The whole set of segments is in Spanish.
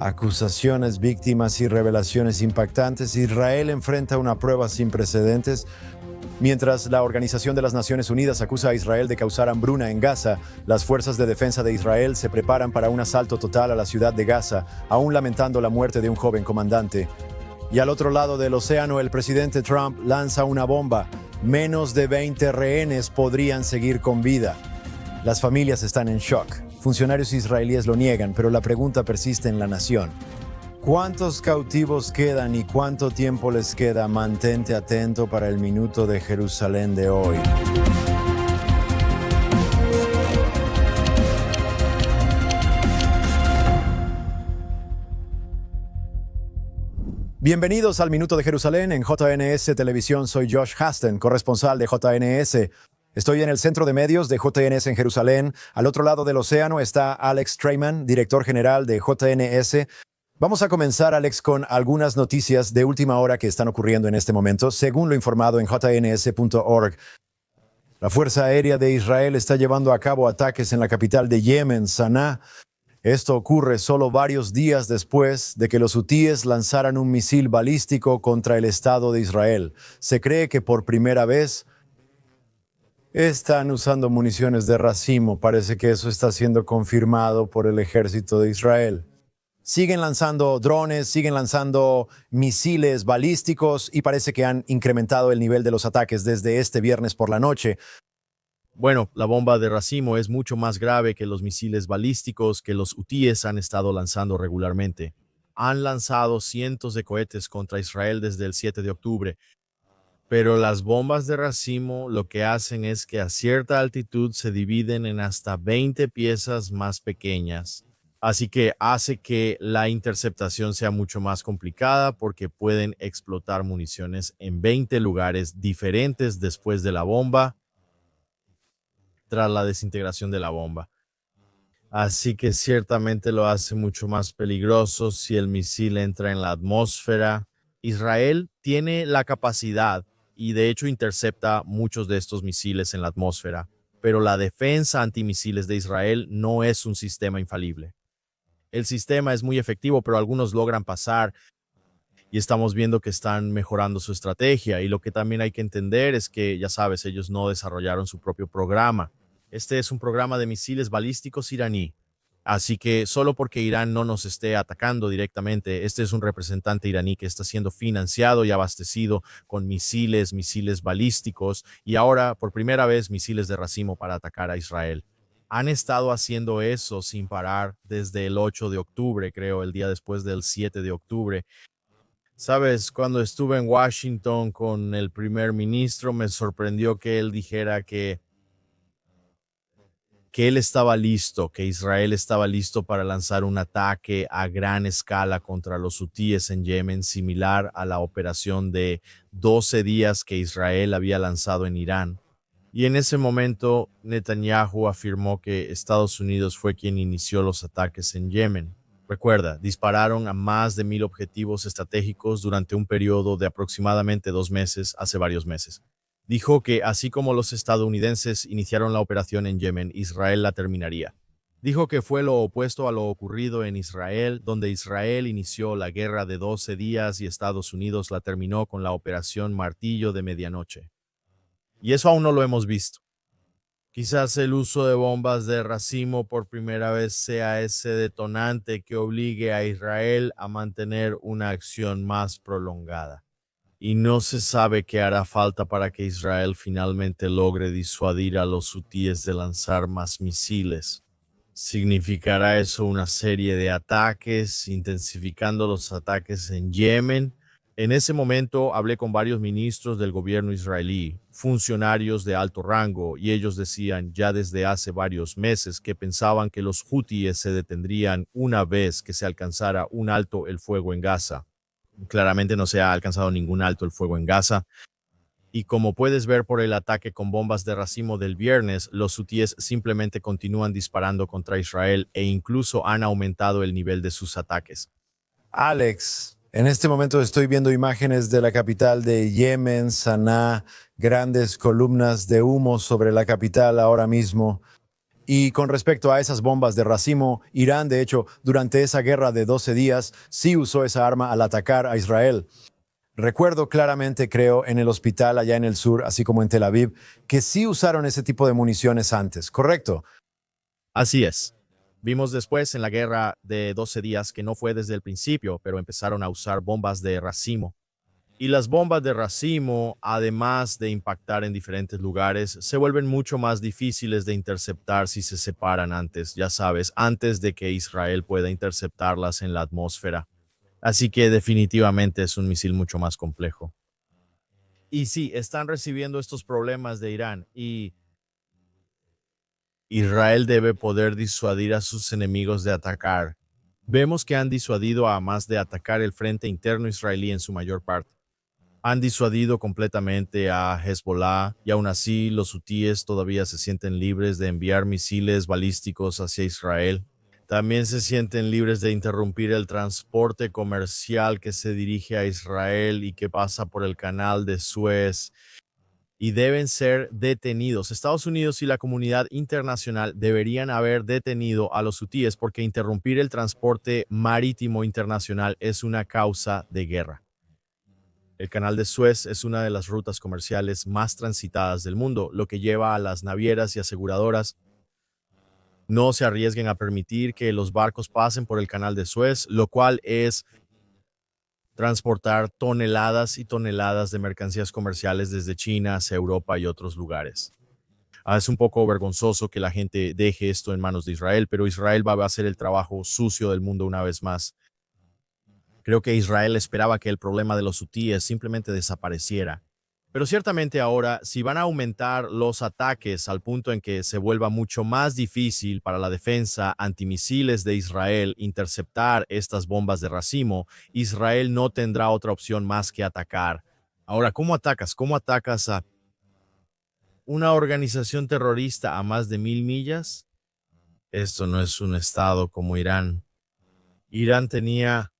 Acusaciones, víctimas y revelaciones impactantes. Israel enfrenta una prueba sin precedentes. Mientras la Organización de las Naciones Unidas acusa a Israel de causar hambruna en Gaza, las fuerzas de defensa de Israel se preparan para un asalto total a la ciudad de Gaza, aún lamentando la muerte de un joven comandante. Y al otro lado del océano, el presidente Trump lanza una bomba. Menos de 20 rehenes podrían seguir con vida. Las familias están en shock. Funcionarios israelíes lo niegan, pero la pregunta persiste en la nación. ¿Cuántos cautivos quedan y cuánto tiempo les queda? Mantente atento para el Minuto de Jerusalén de hoy. Bienvenidos al Minuto de Jerusalén en JNS Televisión. Soy Josh Hasten, corresponsal de JNS. Estoy en el centro de medios de JNS en Jerusalén. Al otro lado del océano está Alex Traiman, director general de JNS. Vamos a comenzar, Alex, con algunas noticias de última hora que están ocurriendo en este momento. Según lo informado en jns.org, la Fuerza Aérea de Israel está llevando a cabo ataques en la capital de Yemen, Sanaa. Esto ocurre solo varios días después de que los hutíes lanzaran un misil balístico contra el Estado de Israel. Se cree que por primera vez están usando municiones de racimo. Parece que eso está siendo confirmado por el ejército de Israel. Siguen lanzando drones, siguen lanzando misiles balísticos y parece que han incrementado el nivel de los ataques desde este viernes por la noche. Bueno, la bomba de racimo es mucho más grave que los misiles balísticos que los hutíes han estado lanzando regularmente. Han lanzado cientos de cohetes contra Israel desde el 7 de octubre. Pero las bombas de racimo lo que hacen es que a cierta altitud se dividen en hasta 20 piezas más pequeñas. Así que hace que la interceptación sea mucho más complicada porque pueden explotar municiones en 20 lugares diferentes después de la bomba, tras la desintegración de la bomba. Así que ciertamente lo hace mucho más peligroso si el misil entra en la atmósfera. Israel tiene la capacidad y de hecho intercepta muchos de estos misiles en la atmósfera, pero la defensa antimisiles de Israel no es un sistema infalible. El sistema es muy efectivo, pero algunos logran pasar y estamos viendo que están mejorando su estrategia. Y lo que también hay que entender es que, ya sabes, ellos no desarrollaron su propio programa. Este es un programa de misiles balísticos iraní. Así que solo porque Irán no nos esté atacando directamente, este es un representante iraní que está siendo financiado y abastecido con misiles balísticos y ahora, por primera vez, misiles de racimo para atacar a Israel. Han estado haciendo eso sin parar desde el 8 de octubre, creo, el día después del 7 de octubre. Sabes, cuando estuve en Washington con el primer ministro, me sorprendió que él dijera que él estaba listo, que Israel estaba listo para lanzar un ataque a gran escala contra los hutíes en Yemen, similar a la operación de 12 días que Israel había lanzado en Irán. Y en ese momento, Netanyahu afirmó que Estados Unidos fue quien inició los ataques en Yemen. Recuerda, dispararon a más de 1,000 objetivos estratégicos durante un periodo de aproximadamente 2 meses, hace varios meses. Dijo que así como los estadounidenses iniciaron la operación en Yemen, Israel la terminaría. Dijo que fue lo opuesto a lo ocurrido en Israel, donde Israel inició la guerra de 12 días y Estados Unidos la terminó con la operación Martillo de Medianoche. Y eso aún no lo hemos visto. Quizás el uso de bombas de racimo por primera vez sea ese detonante que obligue a Israel a mantener una acción más prolongada. Y no se sabe qué hará falta para que Israel finalmente logre disuadir a los hutíes de lanzar más misiles. ¿Significará eso una serie de ataques, intensificando los ataques en Yemen? En ese momento hablé con varios ministros del gobierno israelí, funcionarios de alto rango, y ellos decían ya desde hace varios meses que pensaban que los hutíes se detendrían una vez que se alcanzara un alto el fuego en Gaza. Claramente no se ha alcanzado ningún alto el fuego en Gaza. Y como puedes ver por el ataque con bombas de racimo del viernes, los hutíes simplemente continúan disparando contra Israel e incluso han aumentado el nivel de sus ataques. Alex, en este momento estoy viendo imágenes de la capital de Yemen, Sanaa, grandes columnas de humo sobre la capital ahora mismo. Y con respecto a esas bombas de racimo, Irán, de hecho, durante esa guerra de 12 días, sí usó esa arma al atacar a Israel. Recuerdo claramente, creo, en el hospital allá en el sur, así como en Tel Aviv, que sí usaron ese tipo de municiones antes, ¿correcto? Así es. Vimos después en la guerra de 12 días que no fue desde el principio, pero empezaron a usar bombas de racimo. Y las bombas de racimo, además de impactar en diferentes lugares, se vuelven mucho más difíciles de interceptar si se separan antes, ya sabes, antes de que Israel pueda interceptarlas en la atmósfera. Así que definitivamente es un misil mucho más complejo. Y sí, están recibiendo estos problemas de Irán y Israel debe poder disuadir a sus enemigos de atacar. Vemos que han disuadido a Hamas de atacar el frente interno israelí en su mayor parte. Han disuadido completamente a Hezbollah y aún así los hutíes todavía se sienten libres de enviar misiles balísticos hacia Israel. También se sienten libres de interrumpir el transporte comercial que se dirige a Israel y que pasa por el canal de Suez y deben ser detenidos. Estados Unidos y la comunidad internacional deberían haber detenido a los hutíes porque interrumpir el transporte marítimo internacional es una causa de guerra. El canal de Suez es una de las rutas comerciales más transitadas del mundo, lo que lleva a las navieras y aseguradoras no se arriesguen a permitir que los barcos pasen por el canal de Suez, lo cual es transportar toneladas y toneladas de mercancías comerciales desde China hacia Europa y otros lugares. Es un poco vergonzoso que la gente deje esto en manos de Israel, pero Israel va a hacer el trabajo sucio del mundo una vez más. Creo que Israel esperaba que el problema de los hutíes simplemente desapareciera. Pero ciertamente ahora, si van a aumentar los ataques al punto en que se vuelva mucho más difícil para la defensa antimisiles de Israel interceptar estas bombas de racimo, Israel no tendrá otra opción más que atacar. Ahora, ¿cómo atacas? ¿Cómo atacas a una organización terrorista a más de 1000 millas? Esto no es un estado como Irán. Irán tenía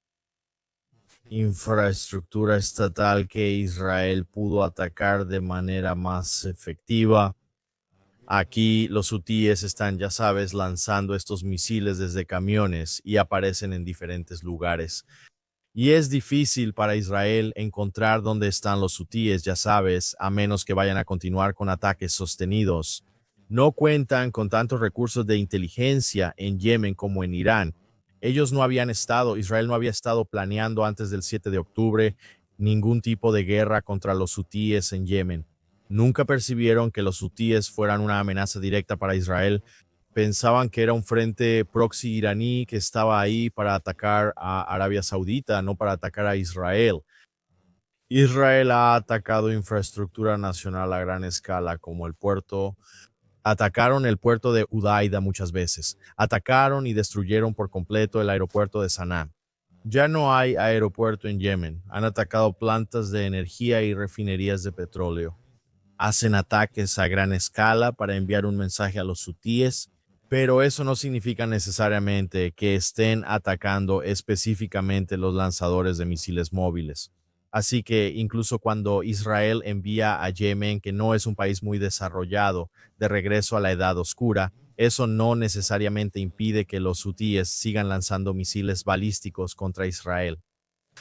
infraestructura estatal que Israel pudo atacar de manera más efectiva. Aquí los hutíes están, ya sabes, lanzando estos misiles desde camiones y aparecen en diferentes lugares. Y es difícil para Israel encontrar dónde están los hutíes, ya sabes, a menos que vayan a continuar con ataques sostenidos. No cuentan con tantos recursos de inteligencia en Yemen como en Irán. Israel no había estado planeando antes del 7 de octubre ningún tipo de guerra contra los hutíes en Yemen. Nunca percibieron que los hutíes fueran una amenaza directa para Israel. Pensaban que era un frente proxy iraní que estaba ahí para atacar a Arabia Saudita, no para atacar a Israel. Israel ha atacado infraestructura nacional a gran escala, como el puerto. Atacaron el puerto de Udaida muchas veces. Atacaron y destruyeron por completo el aeropuerto de Sanaa. Ya no hay aeropuerto en Yemen. Han atacado plantas de energía y refinerías de petróleo. Hacen ataques a gran escala para enviar un mensaje a los hutíes, pero eso no significa necesariamente que estén atacando específicamente los lanzadores de misiles móviles. Así que incluso cuando Israel envía a Yemen, que no es un país muy desarrollado, de regreso a la edad oscura, eso no necesariamente impide que los hutíes sigan lanzando misiles balísticos contra Israel.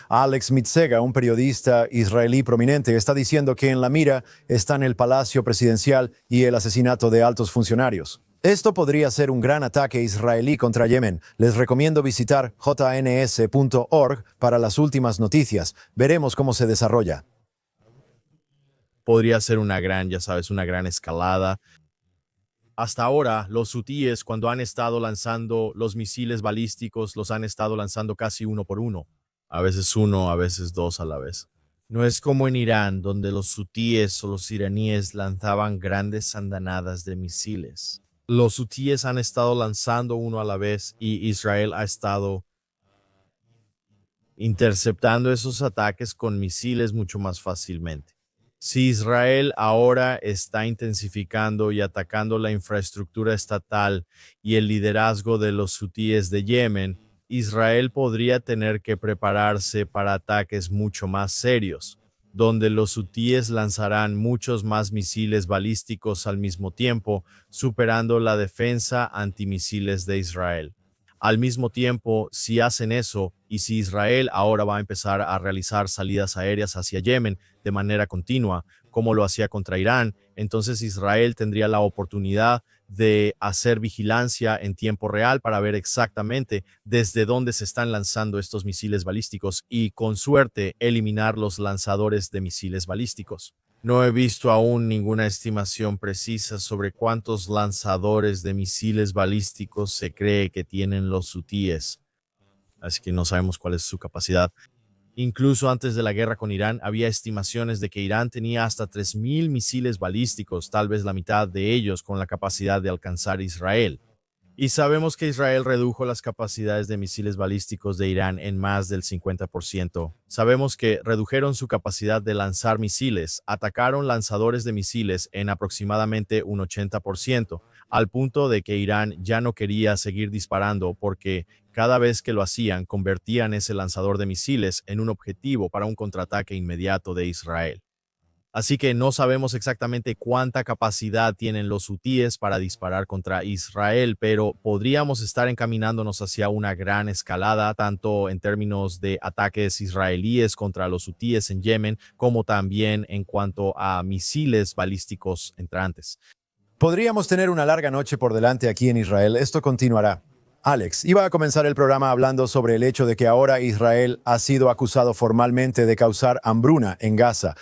Alex Mitsega, un periodista israelí prominente, está diciendo que en la mira están el palacio presidencial y el asesinato de altos funcionarios. Esto podría ser un gran ataque israelí contra Yemen. Les recomiendo visitar jns.org para las últimas noticias. Veremos cómo se desarrolla. Podría ser una gran, ya sabes, una gran escalada. Hasta ahora, los hutíes, cuando han estado lanzando los misiles balísticos, los han estado lanzando casi uno por uno. A veces uno, a veces dos a la vez. No es como en Irán, donde los hutíes o los iraníes lanzaban grandes andanadas de misiles. Los hutíes han estado lanzando uno a la vez y Israel ha estado interceptando esos ataques con misiles mucho más fácilmente. Si Israel ahora está intensificando y atacando la infraestructura estatal y el liderazgo de los hutíes de Yemen, Israel podría tener que prepararse para ataques mucho más serios. donde los hutíes lanzarán muchos más misiles balísticos al mismo tiempo, superando la defensa antimisiles de Israel. Al mismo tiempo, si hacen eso y si Israel ahora va a empezar a realizar salidas aéreas hacia Yemen de manera continua, como lo hacía contra Irán, entonces Israel tendría la oportunidad de hacer vigilancia en tiempo real para ver exactamente desde dónde se están lanzando estos misiles balísticos y, con suerte, eliminar los lanzadores de misiles balísticos. No he visto aún ninguna estimación precisa sobre cuántos lanzadores de misiles balísticos se cree que tienen los hutíes, así que no sabemos cuál es su capacidad. Incluso antes de la guerra con Irán, había estimaciones de que Irán tenía hasta 3.000 misiles balísticos, tal vez la mitad de ellos con la capacidad de alcanzar Israel. Y sabemos que Israel redujo las capacidades de misiles balísticos de Irán en más del 50%. Sabemos que redujeron su capacidad de lanzar misiles, atacaron lanzadores de misiles en aproximadamente un 80%, al punto de que Irán ya no quería seguir disparando porque cada vez que lo hacían convertían ese lanzador de misiles en un objetivo para un contraataque inmediato de Israel. Así que no sabemos exactamente cuánta capacidad tienen los hutíes para disparar contra Israel, pero podríamos estar encaminándonos hacia una gran escalada, tanto en términos de ataques israelíes contra los hutíes en Yemen, como también en cuanto a misiles balísticos entrantes. Podríamos tener una larga noche por delante aquí en Israel. Esto continuará. Alex, iba a comenzar el programa hablando sobre el hecho de que ahora Israel ha sido acusado formalmente de causar hambruna en Gaza.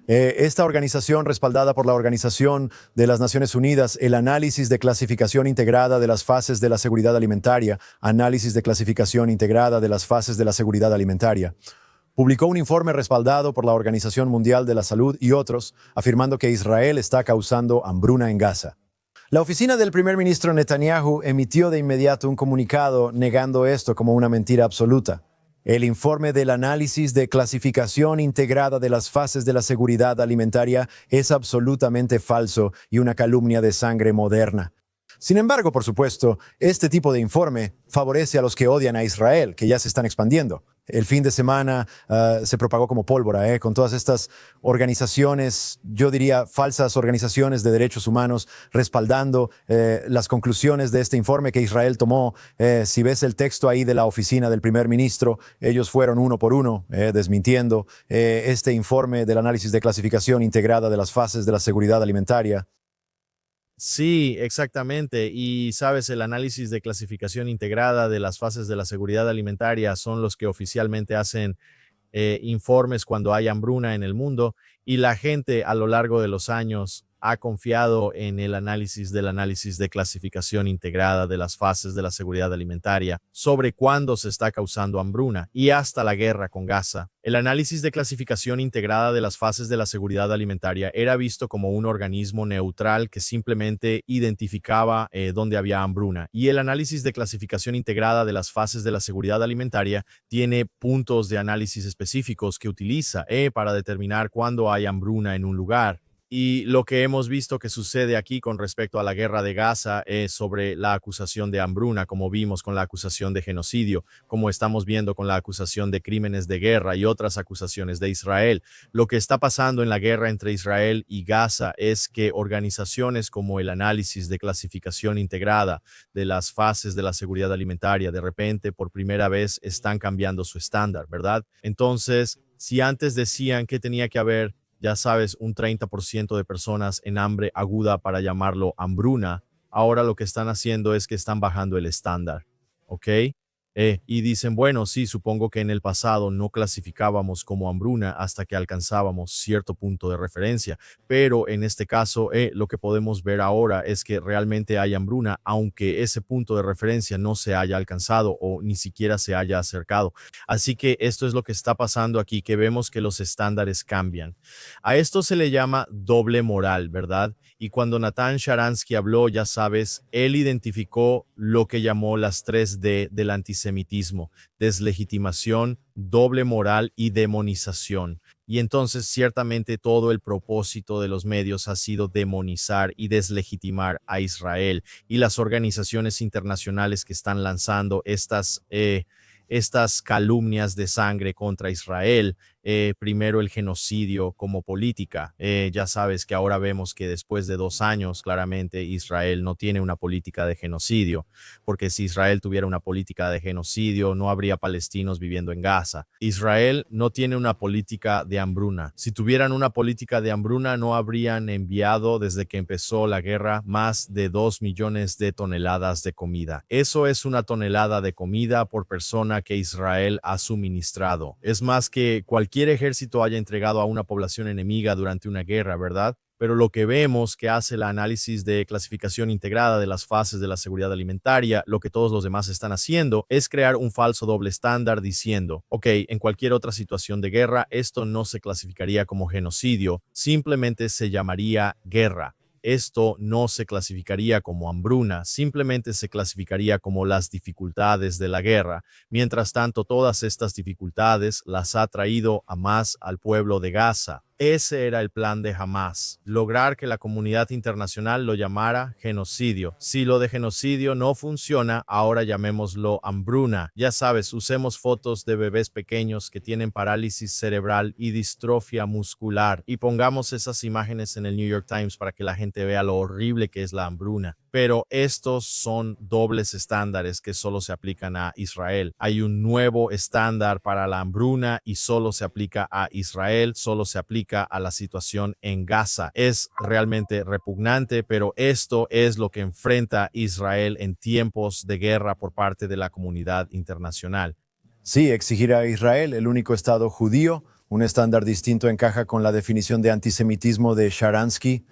Esta organización, respaldada por la Organización de las Naciones Unidas, el análisis de clasificación integrada de las fases de la seguridad alimentaria, análisis de clasificación integrada de las fases de la seguridad alimentaria, publicó un informe respaldado por la Organización Mundial de la Salud y otros, afirmando que Israel está causando hambruna en Gaza. La oficina del primer ministro Netanyahu emitió de inmediato un comunicado negando esto como una mentira absoluta. El informe del análisis de clasificación integrada de las fases de la seguridad alimentaria es absolutamente falso y una calumnia de sangre moderna. Sin embargo, por supuesto, este tipo de informe favorece a los que odian a Israel, que ya se están expandiendo. El fin de semana se propagó como pólvora, con todas estas organizaciones, yo diría falsas organizaciones de derechos humanos, respaldando las conclusiones de este informe que Israel tomó. Si ves el texto ahí de la oficina del primer ministro, ellos fueron uno por uno desmintiendo este informe del análisis de clasificación integrada de las fases de la seguridad alimentaria. Sí, exactamente. Y sabes, el análisis de clasificación integrada de las fases de la seguridad alimentaria son los que oficialmente hacen informes cuando hay hambruna en el mundo, y la gente a lo largo de los años ha confiado en el análisis del análisis de clasificación integrada de las fases de la seguridad alimentaria sobre cuándo se está causando hambruna y hasta la guerra con Gaza. El análisis de clasificación integrada de las fases de la seguridad alimentaria era visto como un organismo neutral que simplemente identificaba dónde había hambruna, y el análisis de clasificación integrada de las fases de la seguridad alimentaria tiene puntos de análisis específicos que utiliza para determinar cuándo hay hambruna en un lugar. Y lo que hemos visto que sucede aquí con respecto a la guerra de Gaza es sobre la acusación de hambruna, como vimos con la acusación de genocidio, como estamos viendo con la acusación de crímenes de guerra y otras acusaciones de Israel. Lo que está pasando en la guerra entre Israel y Gaza es que organizaciones como el análisis de clasificación integrada de las fases de la seguridad alimentaria de repente por primera vez están cambiando su estándar, ¿verdad? Entonces, si antes decían que tenía que haber, ya sabes, un 30% de personas en hambre aguda para llamarlo hambruna, ahora lo que están haciendo es que están bajando el estándar, ¿ok? Y dicen, bueno, sí, supongo que en el pasado no clasificábamos como hambruna hasta que alcanzábamos cierto punto de referencia, pero en este caso lo que podemos ver ahora es que realmente hay hambruna, aunque ese punto de referencia no se haya alcanzado o ni siquiera se haya acercado. Así que esto es lo que está pasando aquí, que vemos que los estándares cambian. A esto se le llama doble moral, ¿verdad? Y cuando Natan Sharansky habló, ya sabes, él identificó lo que llamó las 3D del antisemitismo: deslegitimación, doble moral y demonización. Y entonces ciertamente todo el propósito de los medios ha sido demonizar y deslegitimar a Israel y las organizaciones internacionales que están lanzando estas calumnias de sangre contra Israel. primero el genocidio como política. Ya sabes que ahora vemos que después de 2 años, claramente Israel no tiene una política de genocidio, porque si Israel tuviera una política de genocidio, no habría palestinos viviendo en Gaza. Israel no tiene una política de hambruna. Si tuvieran una política de hambruna, no habrían enviado desde que empezó la guerra más de 2 millones de toneladas de comida. Eso es una tonelada de comida por persona que Israel ha suministrado. Es más que cualquier ejército haya entregado a una población enemiga durante una guerra, ¿verdad? Pero lo que vemos que hace el análisis de clasificación integrada de las fases de la seguridad alimentaria, lo que todos los demás están haciendo, es crear un falso doble estándar diciendo, ok, en cualquier otra situación de guerra, esto no se clasificaría como genocidio, simplemente se llamaría guerra. Esto no se clasificaría como hambruna, simplemente se clasificaría como las dificultades de la guerra. Mientras tanto, todas estas dificultades las ha traído a más al pueblo de Gaza. Ese era el plan de Hamás, lograr que la comunidad internacional lo llamara genocidio. Si lo de genocidio no funciona, ahora llamémoslo hambruna. Ya sabes, usemos fotos de bebés pequeños que tienen parálisis cerebral y distrofia muscular y pongamos esas imágenes en el New York Times para que la gente vea lo horrible que es la hambruna. Pero estos son dobles estándares que solo se aplican a Israel. Hay un nuevo estándar para la hambruna y solo se aplica a Israel, solo se aplica a la situación en Gaza. Es realmente repugnante, pero esto es lo que enfrenta Israel en tiempos de guerra por parte de la comunidad internacional. Sí, exigir a Israel el único Estado judío, un estándar distinto encaja con la definición de antisemitismo de Sharansky.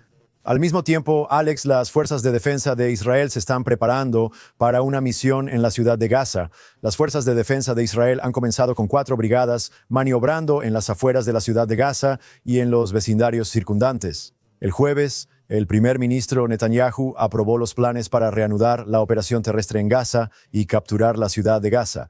Al mismo tiempo, Alex, las fuerzas de defensa de Israel se están preparando para una misión en la ciudad de Gaza. Las fuerzas de defensa de Israel han comenzado con 4 brigadas maniobrando en las afueras de la ciudad de Gaza y en los vecindarios circundantes. El jueves, el primer ministro Netanyahu aprobó los planes para reanudar la operación terrestre en Gaza y capturar la ciudad de Gaza.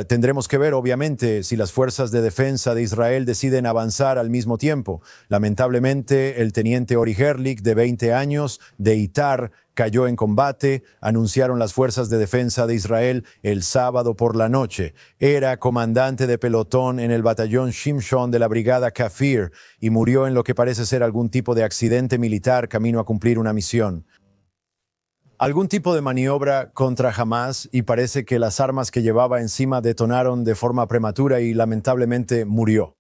Tendremos que ver, obviamente, si las fuerzas de defensa de Israel deciden avanzar al mismo tiempo. Lamentablemente, el teniente Ori Herlich, de 20 años, de Itar, cayó en combate, anunciaron las fuerzas de defensa de Israel el sábado por la noche. Era comandante de pelotón en el batallón Shimshon de la brigada Kafir y murió en lo que parece ser algún tipo de accidente militar camino a cumplir una misión. Algún tipo de maniobra contra Hamás y parece que las armas que llevaba encima detonaron de forma prematura y lamentablemente murió.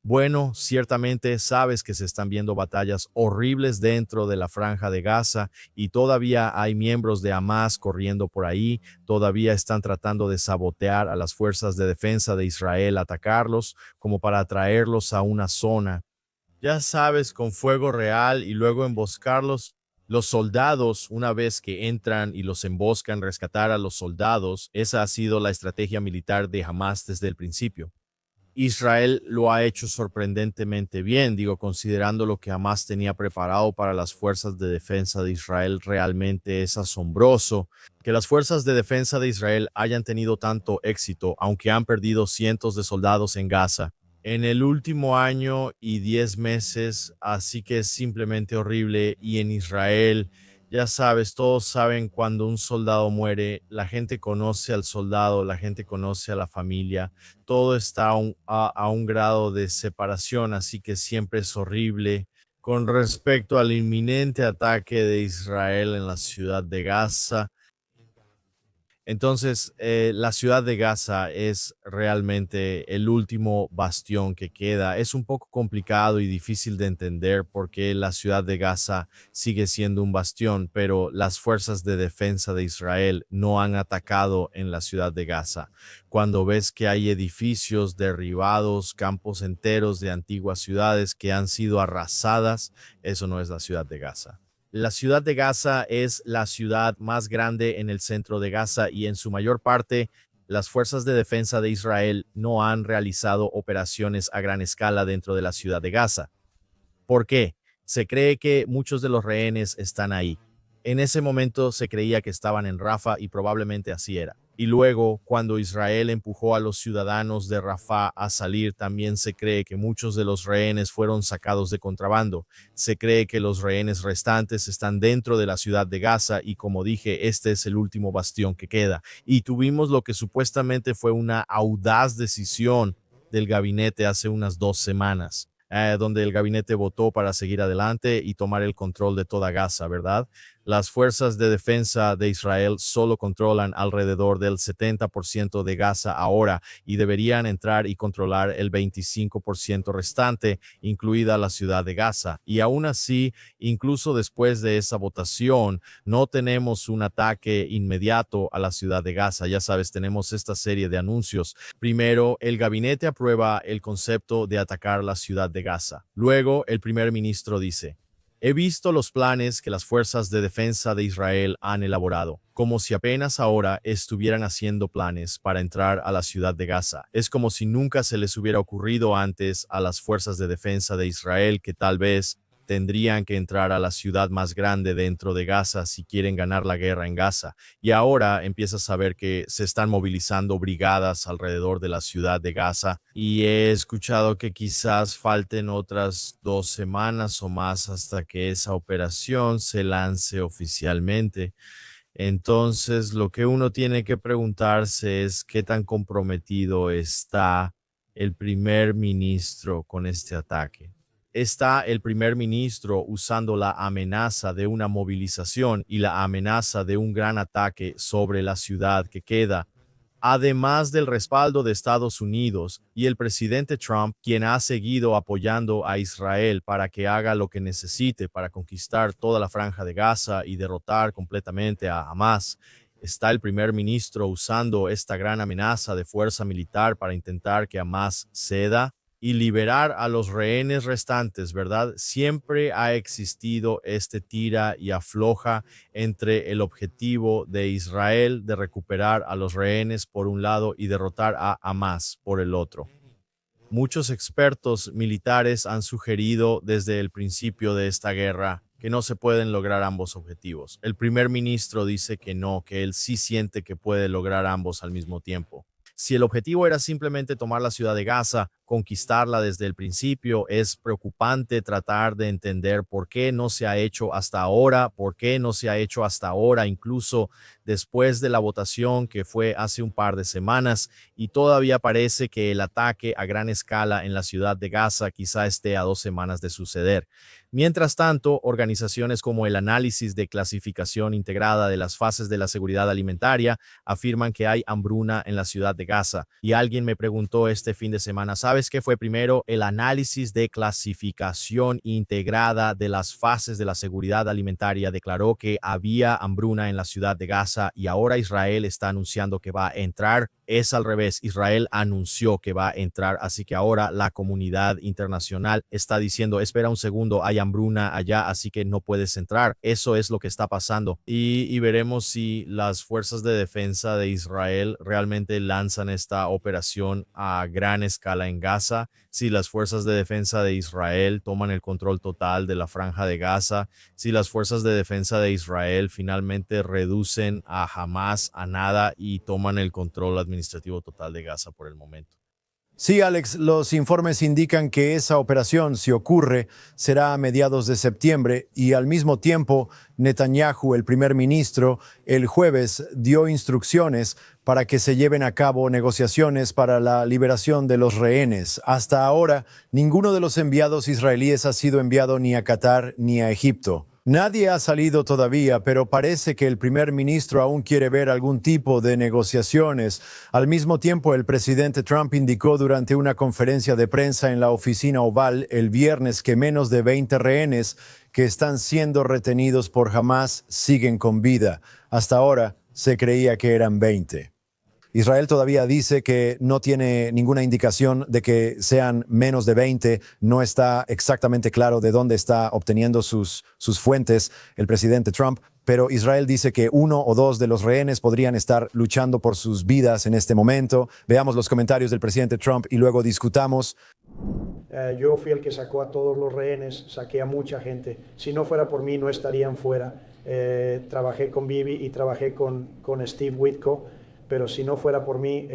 Bueno, ciertamente sabes que se están viendo batallas horribles dentro de la franja de Gaza y todavía hay miembros de Hamás corriendo por ahí, todavía están tratando de sabotear a las fuerzas de defensa de Israel, atacarlos como para atraerlos a una zona. Ya sabes, con fuego real y luego emboscarlos. Los soldados, una vez que entran y los emboscan, rescatar a los soldados, esa ha sido la estrategia militar de Hamás desde el principio. Israel lo ha hecho sorprendentemente bien, considerando lo que Hamás tenía preparado para las fuerzas de defensa de Israel, realmente es asombroso que las fuerzas de defensa de Israel hayan tenido tanto éxito, aunque han perdido cientos de soldados en Gaza en el último año y 10 meses, así que es simplemente horrible. Y en Israel, ya sabes, todos saben cuando un soldado muere, la gente conoce al soldado, la gente conoce a la familia, todo está a un grado de separación, así que siempre es horrible. Con respecto al inminente ataque de Israel en la ciudad de Gaza, entonces, la ciudad de Gaza es realmente el último bastión que queda. Es un poco complicado y difícil de entender por qué la ciudad de Gaza sigue siendo un bastión, pero las fuerzas de defensa de Israel no han atacado en la ciudad de Gaza. Cuando ves que hay edificios derribados, campos enteros de antiguas ciudades que han sido arrasadas, eso no es la ciudad de Gaza. La ciudad de Gaza es la ciudad más grande en el centro de Gaza y en su mayor parte las fuerzas de defensa de Israel no han realizado operaciones a gran escala dentro de la ciudad de Gaza. ¿Por qué? Se cree que muchos de los rehenes están ahí. En ese momento se creía que estaban en Rafah y probablemente así era. Y luego, cuando Israel empujó a los ciudadanos de Rafah a salir, también se cree que muchos de los rehenes fueron sacados de contrabando. Se cree que los rehenes restantes están dentro de la ciudad de Gaza y, como dije, este es el último bastión que queda. Y tuvimos lo que supuestamente fue una audaz decisión del gabinete hace unas 2 semanas, donde el gabinete votó para seguir adelante y tomar el control de toda Gaza, ¿verdad? Las fuerzas de defensa de Israel solo controlan alrededor del 70% de Gaza ahora y deberían entrar y controlar el 25% restante, incluida la ciudad de Gaza. Y aún así, incluso después de esa votación, no tenemos un ataque inmediato a la ciudad de Gaza. Ya sabes, tenemos esta serie de anuncios. Primero, el gabinete aprueba el concepto de atacar la ciudad de Gaza. Luego, el primer ministro dice: he visto los planes que las fuerzas de defensa de Israel han elaborado, como si apenas ahora estuvieran haciendo planes para entrar a la ciudad de Gaza. Es como si nunca se les hubiera ocurrido antes a las fuerzas de defensa de Israel que tal vez tendrían que entrar a la ciudad más grande dentro de Gaza si quieren ganar la guerra en Gaza. Y ahora empiezas a ver que se están movilizando brigadas alrededor de la ciudad de Gaza. Y he escuchado que quizás falten otras 2 semanas o más hasta que esa operación se lance oficialmente. Entonces, lo que uno tiene que preguntarse es qué tan comprometido está el primer ministro con este ataque. ¿Está el primer ministro usando la amenaza de una movilización y la amenaza de un gran ataque sobre la ciudad que queda, además del respaldo de Estados Unidos y el presidente Trump, quien ha seguido apoyando a Israel para que haga lo que necesite para conquistar toda la franja de Gaza y derrotar completamente a Hamas? ¿Está el primer ministro usando esta gran amenaza de fuerza militar para intentar que Hamas ceda y liberar a los rehenes restantes, verdad? Siempre ha existido este tira y afloja entre el objetivo de Israel de recuperar a los rehenes por un lado y derrotar a Hamas por el otro. Muchos expertos militares han sugerido desde el principio de esta guerra que no se pueden lograr ambos objetivos. El primer ministro dice que no, que él sí siente que puede lograr ambos al mismo tiempo. Si el objetivo era simplemente tomar la ciudad de Gaza, conquistarla desde el principio, es preocupante tratar de entender por qué no se ha hecho hasta ahora, incluso después de la votación que fue hace un par de semanas, y todavía parece que el ataque a gran escala en la ciudad de Gaza quizá esté a 2 semanas de suceder. Mientras tanto, organizaciones como el Análisis de Clasificación Integrada de las Fases de la Seguridad Alimentaria afirman que hay hambruna en la ciudad de Gaza. Y alguien me preguntó este fin de semana, ¿sabes qué fue primero? El Análisis de Clasificación Integrada de las Fases de la Seguridad Alimentaria declaró que había hambruna en la ciudad de Gaza y ahora Israel está anunciando que va a entrar. Es al revés, Israel anunció que va a entrar, así que ahora la comunidad internacional está diciendo, espera un segundo, hay hambruna allá, así que no puedes entrar. Eso es lo que está pasando. Y veremos si las fuerzas de defensa de Israel realmente lanzan esta operación a gran escala en Gaza, si las fuerzas de defensa de Israel toman el control total de la franja de Gaza, si las fuerzas de defensa de Israel finalmente reducen a Hamas a nada y toman el control administrativo total de Gaza por el momento. Sí, Alex, los informes indican que esa operación, si ocurre, será a mediados de septiembre y al mismo tiempo Netanyahu, el primer ministro, el jueves dio instrucciones para que se lleven a cabo negociaciones para la liberación de los rehenes. Hasta ahora, ninguno de los enviados israelíes ha sido enviado ni a Qatar ni a Egipto. Nadie ha salido todavía, pero parece que el primer ministro aún quiere ver algún tipo de negociaciones. Al mismo tiempo, el presidente Trump indicó durante una conferencia de prensa en la oficina Oval el viernes que menos de 20 rehenes que están siendo retenidos por Hamas siguen con vida. Hasta ahora se creía que eran 20. Israel todavía dice que no tiene ninguna indicación de que sean menos de 20. No está exactamente claro de dónde está obteniendo sus fuentes el presidente Trump, pero Israel dice que 1 o 2 de los rehenes podrían estar luchando por sus vidas en este momento. Veamos los comentarios del presidente Trump y luego discutamos. Yo fui el que sacó a todos los rehenes, saqué a mucha gente. Si no fuera por mí, no estarían fuera. Trabajé con Bibi y trabajé con Steve Witko. Pero si no fuera por mí,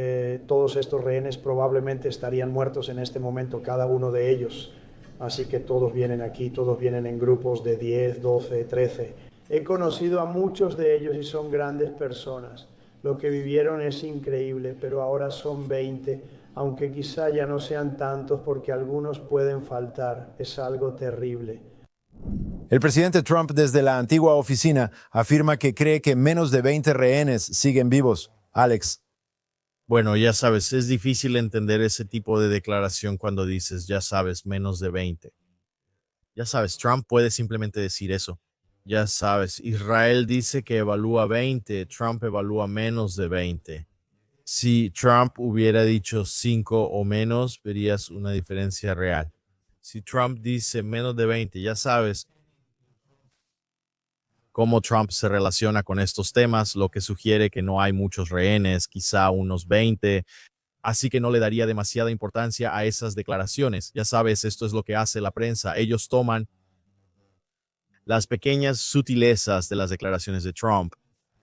todos estos rehenes probablemente estarían muertos en este momento, cada uno de ellos. Así que todos vienen aquí, todos vienen en grupos de 10, 12, 13. He conocido a muchos de ellos y son grandes personas. Lo que vivieron es increíble, pero ahora son 20. aunque quizá ya no sean tantos porque algunos pueden faltar. Es algo terrible. El presidente Trump desde la antigua oficina afirma que cree que menos de 20 rehenes siguen vivos. Alex. Bueno, ya sabes, es difícil entender ese tipo de declaración cuando dices, ya sabes, menos de 20. Ya sabes, Trump puede simplemente decir eso. Ya sabes, Israel dice que evalúa 20, Trump evalúa menos de 20. Si Trump hubiera dicho 5 o menos, verías una diferencia real. Si Trump dice menos de 20, ya sabes cómo Trump se relaciona con estos temas, lo que sugiere que no hay muchos rehenes, quizá unos 20, así que no le daría demasiada importancia a esas declaraciones. Ya sabes, esto es lo que hace la prensa. Ellos toman las pequeñas sutilezas de las declaraciones de Trump.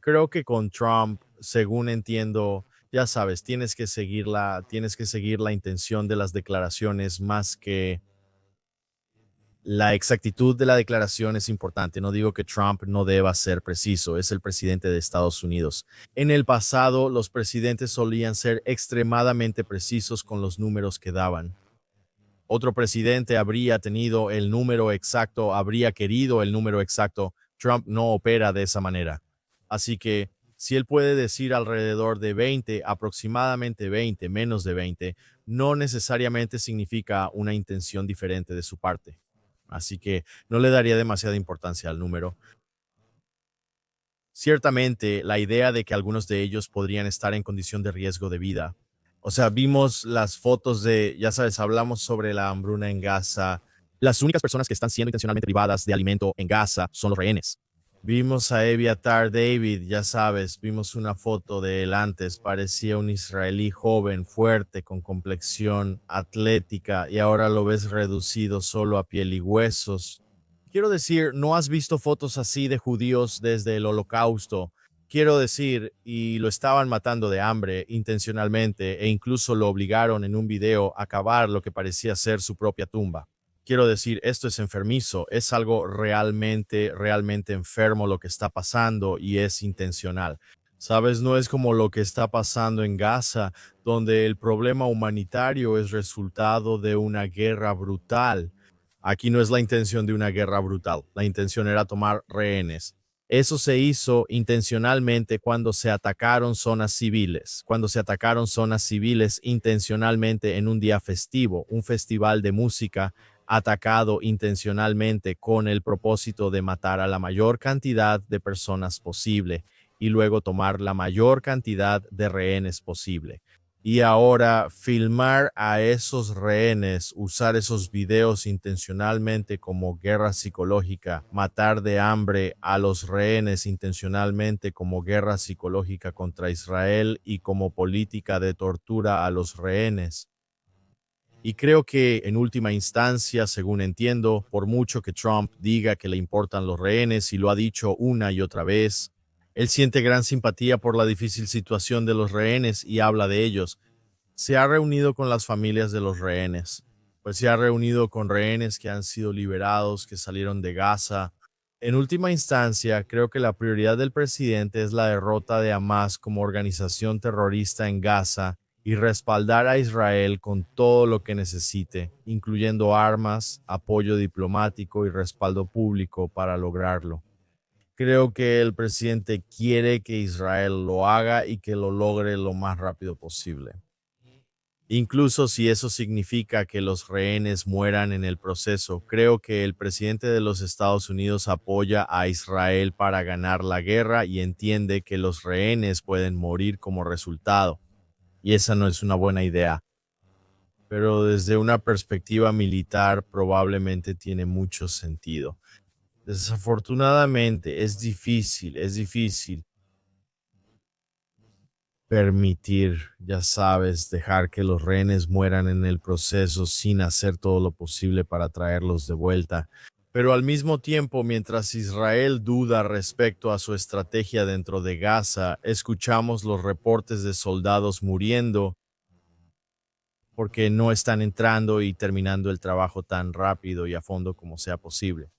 Creo que con Trump, según entiendo, ya sabes, tienes que seguir la intención de las declaraciones más que la exactitud de la declaración es importante. No digo que Trump no deba ser preciso, es el presidente de Estados Unidos. En el pasado, los presidentes solían ser extremadamente precisos con los números que daban. Otro presidente habría tenido el número exacto, habría querido el número exacto. Trump no opera de esa manera. Así que si él puede decir alrededor de 20, aproximadamente 20, menos de 20, no necesariamente significa una intención diferente de su parte. Así que no le daría demasiada importancia al número. Ciertamente, la idea de que algunos de ellos podrían estar en condición de riesgo de vida. O sea, vimos las fotos de, ya sabes, hablamos sobre la hambruna en Gaza. Las únicas personas que están siendo intencionalmente privadas de alimento en Gaza son los rehenes. Vimos a Eviatar David, ya sabes, vimos una foto de él antes, parecía un israelí joven, fuerte, con complexión atlética, y ahora lo ves reducido solo a piel y huesos. Quiero decir, no has visto fotos así de judíos desde el Holocausto. Quiero decir, y lo estaban matando de hambre intencionalmente e incluso lo obligaron en un video a cavar lo que parecía ser su propia tumba. Quiero decir, esto es enfermizo, es algo realmente enfermo lo que está pasando y es intencional. Sabes, no es como lo que está pasando en Gaza, donde el problema humanitario es resultado de una guerra brutal. Aquí no es la intención de una guerra brutal, la intención era tomar rehenes. Eso se hizo intencionalmente cuando se atacaron zonas civiles, intencionalmente en un día festivo, un festival de música atacado intencionalmente con el propósito de matar a la mayor cantidad de personas posible y luego tomar la mayor cantidad de rehenes posible. Y ahora filmar a esos rehenes, usar esos videos intencionalmente como guerra psicológica, matar de hambre a los rehenes intencionalmente como guerra psicológica contra Israel y como política de tortura a los rehenes. Y creo que en última instancia, según entiendo, por mucho que Trump diga que le importan los rehenes y lo ha dicho una y otra vez, él siente gran simpatía por la difícil situación de los rehenes y habla de ellos. Se ha reunido con las familias de los rehenes, pues se ha reunido con rehenes que han sido liberados, que salieron de Gaza. En última instancia, creo que la prioridad del presidente es la derrota de Hamas como organización terrorista en Gaza y respaldar a Israel con todo lo que necesite, incluyendo armas, apoyo diplomático y respaldo público para lograrlo. Creo que el presidente quiere que Israel lo haga y que lo logre lo más rápido posible. Incluso si eso significa que los rehenes mueran en el proceso, creo que el presidente de los Estados Unidos apoya a Israel para ganar la guerra y entiende que los rehenes pueden morir como resultado. Y esa no es una buena idea. Pero desde una perspectiva militar probablemente tiene mucho sentido. Desafortunadamente es difícil permitir, ya sabes, dejar que los rehenes mueran en el proceso sin hacer todo lo posible para traerlos de vuelta. Pero al mismo tiempo, mientras Israel duda respecto a su estrategia dentro de Gaza, escuchamos los reportes de soldados muriendo porque no están entrando y terminando el trabajo tan rápido y a fondo como sea posible.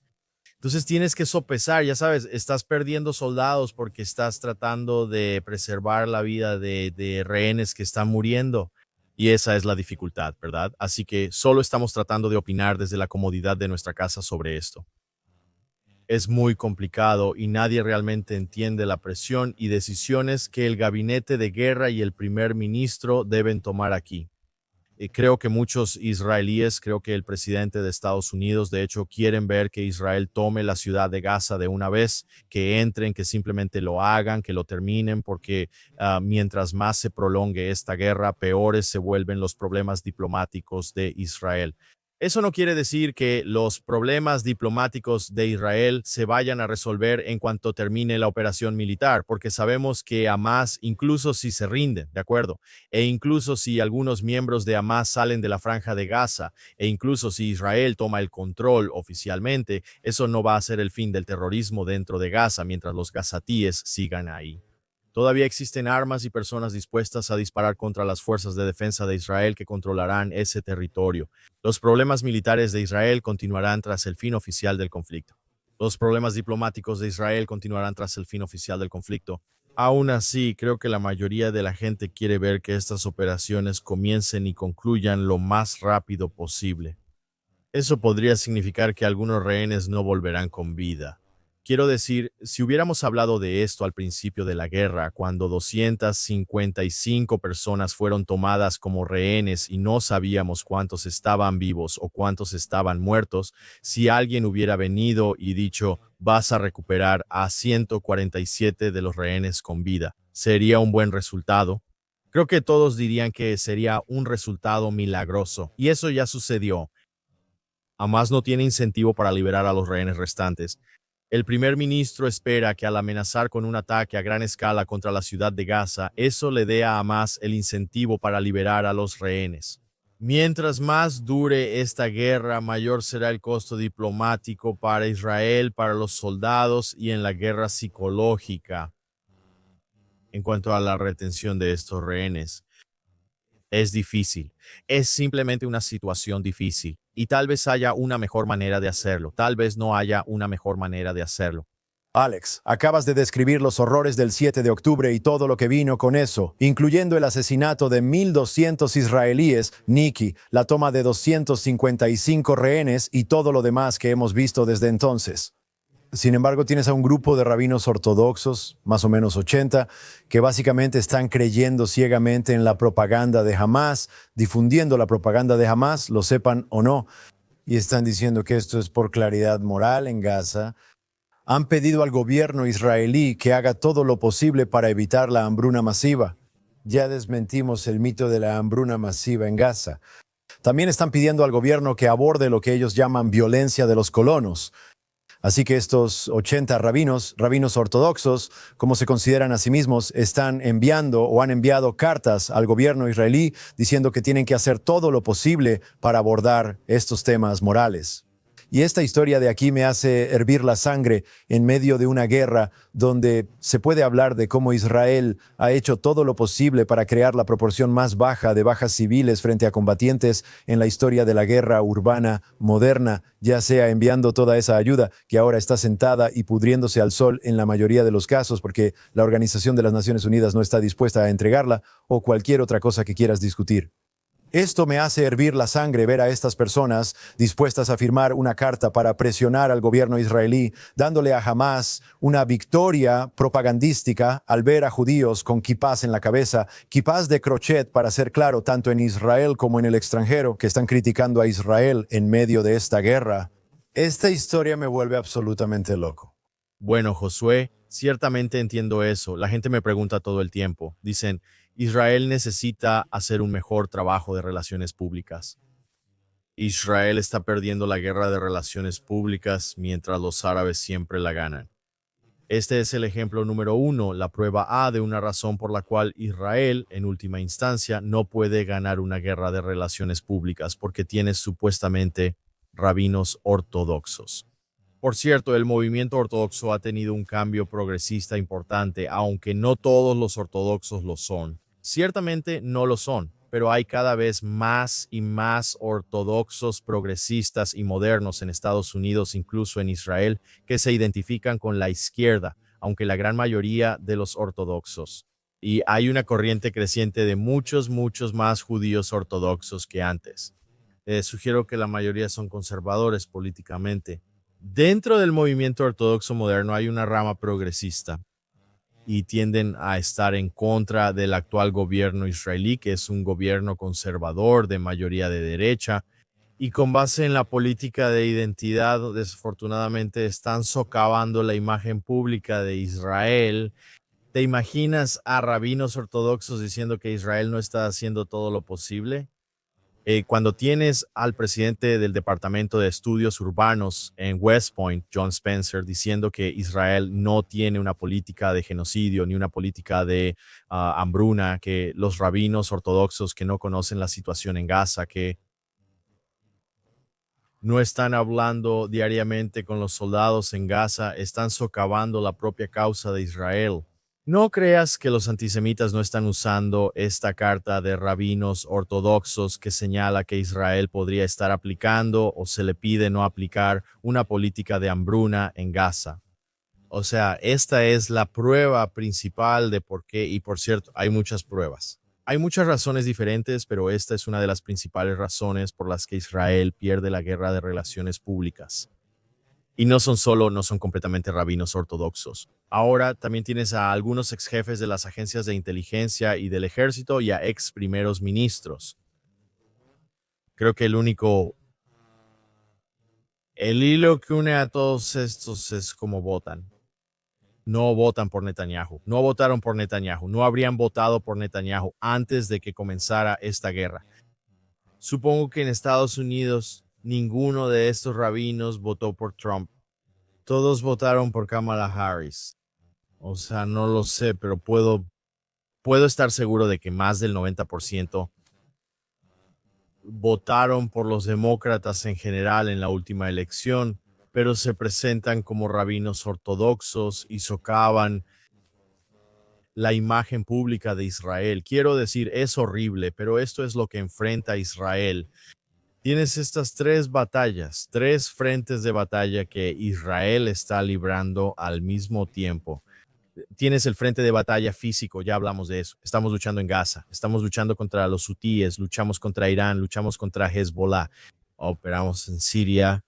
Entonces tienes que sopesar, ya sabes, estás perdiendo soldados porque estás tratando de preservar la vida de rehenes que están muriendo. Y esa es la dificultad, ¿verdad? Así que solo estamos tratando de opinar desde la comodidad de nuestra casa sobre esto. Es muy complicado y nadie realmente entiende la presión y decisiones que el gabinete de guerra y el primer ministro deben tomar aquí. Creo que muchos israelíes, creo que el presidente de Estados Unidos, de hecho, quieren ver que Israel tome la ciudad de Gaza de una vez, que entren, que simplemente lo hagan, que lo terminen, porque mientras más se prolongue esta guerra, peores se vuelven los problemas diplomáticos de Israel. Eso no quiere decir que los problemas diplomáticos de Israel se vayan a resolver en cuanto termine la operación militar, porque sabemos que Hamas, incluso si se rinden, ¿de acuerdo? E incluso si algunos miembros de Hamas salen de la franja de Gaza, e incluso si Israel toma el control oficialmente, eso no va a ser el fin del terrorismo dentro de Gaza mientras los gazatíes sigan ahí. Todavía existen armas y personas dispuestas a disparar contra las fuerzas de defensa de Israel que controlarán ese territorio. Los problemas militares de Israel continuarán tras el fin oficial del conflicto. Los problemas diplomáticos de Israel continuarán tras el fin oficial del conflicto. Aún así, creo que la mayoría de la gente quiere ver que estas operaciones comiencen y concluyan lo más rápido posible. Eso podría significar que algunos rehenes no volverán con vida. Quiero decir, si hubiéramos hablado de esto al principio de la guerra, cuando 255 personas fueron tomadas como rehenes y no sabíamos cuántos estaban vivos o cuántos estaban muertos, si alguien hubiera venido y dicho, vas a recuperar a 147 de los rehenes con vida, ¿sería un buen resultado? Creo que todos dirían que sería un resultado milagroso, y eso ya sucedió. Hamas no tiene incentivo para liberar a los rehenes restantes. El primer ministro espera que al amenazar con un ataque a gran escala contra la ciudad de Gaza, eso le dé a Hamas el incentivo para liberar a los rehenes. Mientras más dure esta guerra, mayor será el costo diplomático para Israel, para los soldados y en la guerra psicológica. En cuanto a la retención de estos rehenes, es difícil. Es simplemente una situación difícil. Y tal vez haya una mejor manera de hacerlo. Tal vez no haya una mejor manera de hacerlo. Alex, acabas de describir los horrores del 7 de octubre y todo lo que vino con eso, incluyendo el asesinato de 1,200 israelíes, Nikki, la toma de 255 rehenes y todo lo demás que hemos visto desde entonces. Sin embargo, tienes a un grupo de rabinos ortodoxos, más o menos 80, que básicamente están creyendo ciegamente en la propaganda de Hamas, difundiendo la propaganda de Hamas, lo sepan o no, y están diciendo que esto es por claridad moral en Gaza. Han pedido al gobierno israelí que haga todo lo posible para evitar la hambruna masiva. Ya desmentimos el mito de la hambruna masiva en Gaza. También están pidiendo al gobierno que aborde lo que ellos llaman violencia de los colonos. Así que estos 80 rabinos ortodoxos, como se consideran a sí mismos, están enviando o han enviado cartas al gobierno israelí diciendo que tienen que hacer todo lo posible para abordar estos temas morales. Y esta historia de aquí me hace hervir la sangre en medio de una guerra donde se puede hablar de cómo Israel ha hecho todo lo posible para crear la proporción más baja de bajas civiles frente a combatientes en la historia de la guerra urbana moderna, ya sea enviando toda esa ayuda que ahora está sentada y pudriéndose al sol en la mayoría de los casos porque la Organización de las Naciones Unidas no está dispuesta a entregarla o cualquier otra cosa que quieras discutir. Esto me hace hervir la sangre ver a estas personas dispuestas a firmar una carta para presionar al gobierno israelí, dándole a Hamas una victoria propagandística al ver a judíos con kipás en la cabeza, kipás de crochet para ser claro, tanto en Israel como en el extranjero, que están criticando a Israel en medio de esta guerra. Esta historia me vuelve absolutamente loco. Bueno, Josué, ciertamente entiendo eso. La gente me pregunta todo el tiempo. Dicen, Israel necesita hacer un mejor trabajo de relaciones públicas. Israel está perdiendo la guerra de relaciones públicas mientras los árabes siempre la ganan. Este es el ejemplo número 1, la prueba A de una razón por la cual Israel, en última instancia, no puede ganar una guerra de relaciones públicas porque tiene supuestamente rabinos ortodoxos. Por cierto, el movimiento ortodoxo ha tenido un cambio progresista importante, aunque no todos los ortodoxos lo son. Ciertamente no lo son, pero hay cada vez más y más ortodoxos progresistas y modernos en Estados Unidos, incluso en Israel, que se identifican con la izquierda, aunque la gran mayoría de los ortodoxos Y hay una corriente creciente de muchos más judíos ortodoxos que antes. Sugiero que la mayoría son conservadores políticamente. Dentro del movimiento ortodoxo moderno hay una rama progresista y tienden a estar en contra del actual gobierno israelí, que es un gobierno conservador de mayoría de derecha, y con base en la política de identidad, desafortunadamente están socavando la imagen pública de Israel. ¿Te imaginas a rabinos ortodoxos diciendo que Israel no está haciendo todo lo posible? Cuando tienes al presidente del Departamento de Estudios Urbanos en West Point, John Spencer, diciendo que Israel no tiene una política de genocidio ni una política de hambruna, que los rabinos ortodoxos que no conocen la situación en Gaza, que no están hablando diariamente con los soldados en Gaza, están socavando la propia causa de Israel. No creas que los antisemitas no están usando esta carta de rabinos ortodoxos que señala que Israel podría estar aplicando o se le pide no aplicar una política de hambruna en Gaza. O sea, esta es la prueba principal de por qué, y por cierto, hay muchas pruebas. Hay muchas razones diferentes, pero esta es una de las principales razones por las que Israel pierde la guerra de relaciones públicas. Y no son completamente rabinos ortodoxos. Ahora también tienes a algunos ex jefes de las agencias de inteligencia y del ejército y a ex primeros ministros. Creo que el hilo que une a todos estos es cómo votan. No votan por Netanyahu, no votaron por Netanyahu, no habrían votado por Netanyahu antes de que comenzara esta guerra. Supongo que en Estados Unidos ninguno de estos rabinos votó por Trump. Todos votaron por Kamala Harris. O sea, no lo sé, pero puedo estar seguro de que más del 90% votaron por los demócratas en general en la última elección, pero se presentan como rabinos ortodoxos y socavan la imagen pública de Israel. Quiero decir, es horrible, pero esto es lo que enfrenta Israel. Tienes estas tres batallas, tres frentes de batalla que Israel está librando al mismo tiempo. Tienes el frente de batalla físico, ya hablamos de eso. Estamos luchando en Gaza, estamos luchando contra los hutíes, luchamos contra Irán, luchamos contra Hezbollah, operamos en Siria.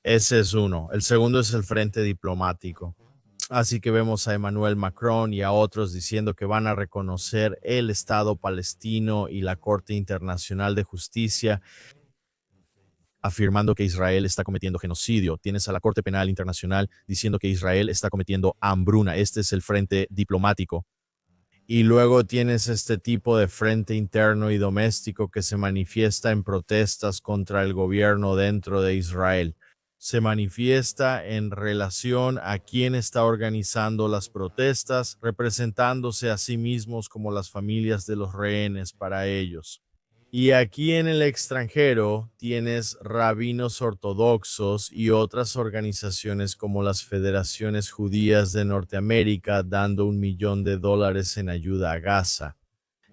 Ese es uno. El segundo es el frente diplomático. Así que vemos a Emmanuel Macron y a otros diciendo que van a reconocer el Estado palestino y la Corte Internacional de Justicia, afirmando que Israel está cometiendo genocidio. Tienes a la Corte Penal Internacional diciendo que Israel está cometiendo hambruna. Este es el frente diplomático. Y luego tienes este tipo de frente interno y doméstico que se manifiesta en protestas contra el gobierno dentro de Israel. Se manifiesta en relación a quién está organizando las protestas, representándose a sí mismos como las familias de los rehenes para ellos. Y aquí en el extranjero tienes rabinos ortodoxos y otras organizaciones como las Federaciones Judías de Norteamérica dando $1 millón en ayuda a Gaza.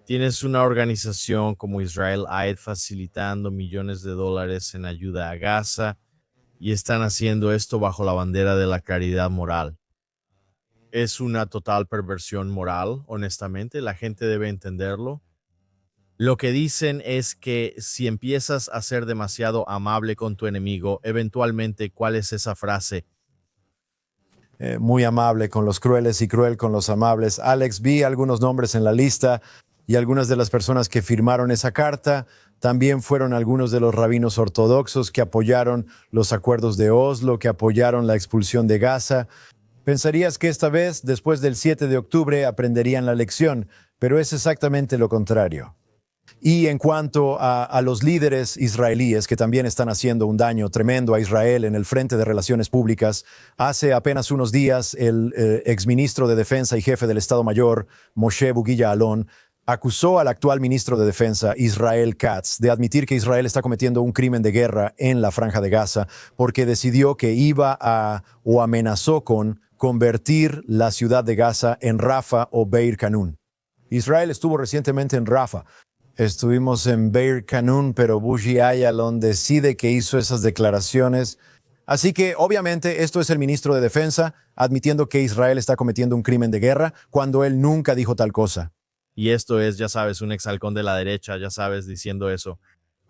Tienes una organización como Israel Aid facilitando $millones en ayuda a Gaza. Y están haciendo esto bajo la bandera de la caridad moral. Es una total perversión moral, honestamente, la gente debe entenderlo. Lo que dicen es que si empiezas a ser demasiado amable con tu enemigo, eventualmente, ¿cuál es esa frase? Muy amable con los crueles y cruel con los amables. Alex, vi algunos nombres en la lista y algunas de las personas que firmaron esa carta también fueron algunos de los rabinos ortodoxos que apoyaron los acuerdos de Oslo, que apoyaron la expulsión de Gaza. Pensarías que esta vez, después del 7 de octubre, aprenderían la lección, pero es exactamente lo contrario. Y en cuanto a los líderes israelíes que también están haciendo un daño tremendo a Israel en el frente de relaciones públicas, hace apenas unos días el exministro de Defensa y jefe del Estado Mayor, Moshe Bugui Ya'alon, acusó al actual ministro de Defensa, Israel Katz, de admitir que Israel está cometiendo un crimen de guerra en la Franja de Gaza porque decidió que iba a o amenazó con convertir la ciudad de Gaza en Rafah o Beir Kanun. Israel estuvo recientemente en Rafah. Estuvimos en Beir Kanun, pero Bugui Ya'alon decide que hizo esas declaraciones Así que, obviamente, esto es el ministro de Defensa admitiendo que Israel está cometiendo un crimen de guerra cuando él nunca dijo tal cosa. Y esto es, ya sabes, un exhalcón de la derecha, ya sabes, diciendo eso.